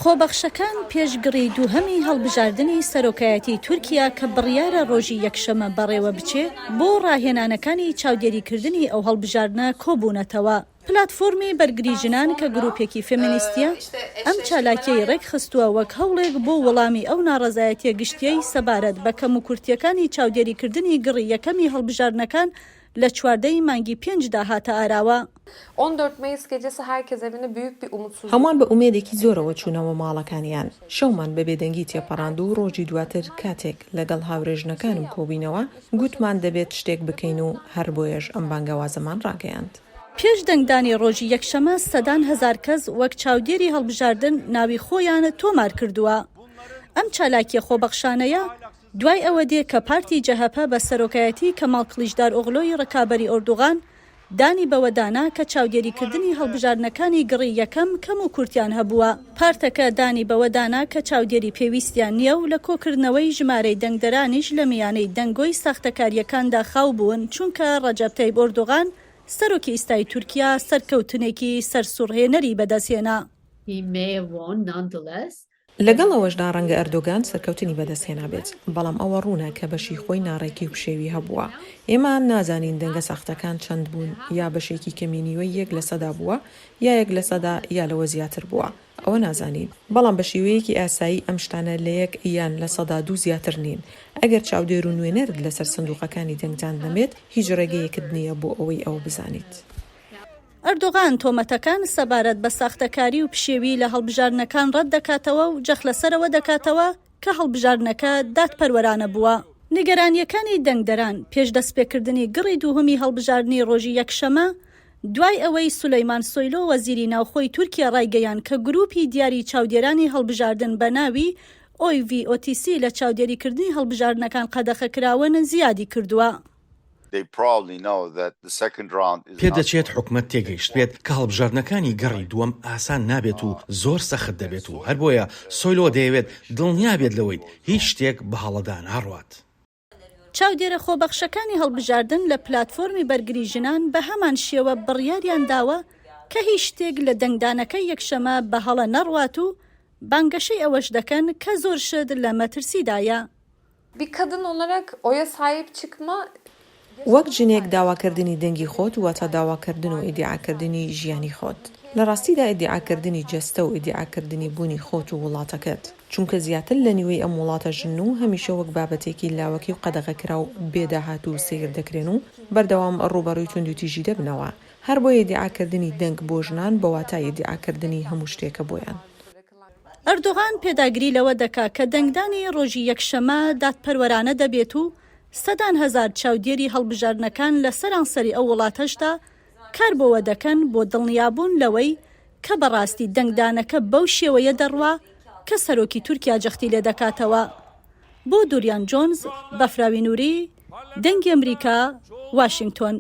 خۆبەخشەکان پێشگڕی دووهەمی هەڵبژاردننی سەرۆکایەتی تورکیا کە بڕیارە ڕۆژی یەکشەمە بەڕێوە بچێ بۆ ڕاهێنانەکانی چاودێریکردنی ئەو هەڵبژاردنە کۆبوونەتەوە. پلاتفۆرمی بەرگری ژنان کە گروپێکی فێمینیستیە ئەم چالاکیەی ڕێک خستووە وەک هەوڵێک بۆ وەڵامی ئەو ناڕەزایەتیە گشتیەی سەبارەت بە کەم و کورتیەکانی چاودێریکردنی گڕی یەکەمی هەڵبژاردنەکان لە 14 مانگی 5 هاتە ئاراوە. 14 Mayıs gecesi herkes evine büyük bir umutsuzluk. هەمووان بە ئومێدێکی زۆرەوە چوونەوە ماڵەکانیان. شەومان بە بێدەنگی تێپەڕاند و ڕۆژی دواتر کاتێک لەگەڵ هاوڕێژنەکانم کۆبووینەوە گوتمان دەبێت شتێک بکەین و هەر بۆیەش ئەم بانگەوازەمان ڕاگەیاند. پێش دەنگدانی ڕۆژی یەکشەمە سەدان هەزار کەس وەک چاودێری هەڵبژاردن ناوی خۆیان تۆمار کردووە. ئەم چالاکیە خۆبەخشانەیە دوای ئەوە دێ کە پارتی جەهەپە بە سەرۆکایەتی کەماڵ کلیژدارۆغلۆی ڕکابەری ئۆردوغان دانی بەوەدانا کە چاودێریکردنی هەڵبژاردنەکانی گڕی یەکەم کەم و کورتیان هەبووە. پارتەکە دانی بەوەدانا کە چاودێری پێویستیان نییە و لە کۆکردنەوەی ژمارەی دەنگدەرانیش لە میانەی دەنگۆی ساختەکاریەکاندا خاو بوون چونکە ڕەجەب تەیب ئۆردوغان سەرۆکی ئیستای تورکیا سەرکەوتنێکی سەرسوڕهێنەری بەدەستهێنا. لەگەڵ ئەوەشدا ڕەنگە ئەردۆگان سەرکەوتنی بەدەستهێنا بێت، بەڵام ئەوە ڕوونە کە بەشی خۆی ناڕێکی و پشێوی هەبووە. ئێمە نازانین دەنگە ساختەکان چەند بوون، یا بەشێکی کەمینیوەی 1% بووە یا 1% یا لەوە زیاتر بووە. ئەوە نازانین، بەڵام بە شێوەیەکی ئاسایی ئەم شتانە لە 1 یان لە 2% زیاتر نین. ئەگەر چاودێر و نوێنەرت لەسەر سندوقەکانی دەنگدان دەمێت هیچ ڕێگەیەکت نییە بۆ ئەوەی ئەوە بزانیت. ئەردۆغان تۆمەتەکان سەبارەت بە ساختەکاری و پشێوی لە هەڵبژاردنەکان ڕەت دەکاتەوە و جەخ لەسەرەوە دەکاتەوە کە هەڵبژاردنەکە دادپەروەرانە بووە. نیگەرانیەکانی دەنگدەران پێش دەستپێکردنی گڕی دووهەمی هەڵبژاردننی ڕۆژی یەکشەمە دوای ئەوەی سولەیمان سۆیلۆ وەزیری ناوخۆی تورکیا ڕایگەیان کە گروپی دیاری چاودێرانی هەڵبژاردن بە ناوی OVOTC لە چاودێریکردنی هەڵبژاردنەکان قەدەخەکراون زیادی کردووە. پێدەچێت حکومەت تێگەیشت بێت کە هەڵبژاردنەکانی گەڕی دووەم ئاسان نابێت و زۆر سەخت دەبێت و هەر بۆیە سۆیلۆ دەیەوێت دڵنیا بێت لەوەی هیچ شتێک بە هەڵەدا ناڕوات. چاودێرە خۆبەخشەکانی هەڵبژاردن لە پلاتفۆرمی بەرگری ژنان بە هەمان شێوە بڕیاریان داوە کە هیچ şتێک لە دەنگدانەکەی یەکشەمە بە هەڵە نەڕوات و بانگەشەی ئەوەش دەکەن کە زۆر شت لە مەترسیدایە. Bir kadın olarak oya sahip çıkma وەک جنێک داواکردنی دەنگی خۆت واتە داواکردن و ئیدعاکردنی ژیانی خۆت. لە ڕاستیدا ئیدعاکردنی جەستە و ئیدعاکردنی بوونی خۆت و وڵاتەکەت، چونکە زیاتر لە نیوەی ئەم وڵاتە ژن و هەمیشە وەک بابەتێکی لاوەکی و قەدەغەکرا و بێداهات و سیر دەکرێن و بەردەوام ڕوبەڕووی تونند و تیژی دەبنەوە. هەر بۆ ئیدعاکردنی دەنگ بۆ ژنان بە واتای ئیدعاکردنی هەموو شتێکە بۆیان. ئەردۆغان پێداگری لەوە دەکا کە دەنگدانی ڕۆژی یەکشەمە دادپەروەرانە دەبێت و سەدان هەزار چاودێری هەڵبژاردنەکان لە سەرانسەری ئەو وڵاتەشدا کار بۆوە دەکەن بۆ دڵنیابوون لەوەی کە بەڕاستی دەنگدانەکە بەو شێوەیە دەڕوا کە سەرۆکی تورکیا جەختی لێ دەکاتەوە. بۆ دووریان جۆنز، بەفراوی نووری، دەنگی ئەمریکا، واشنگتۆن.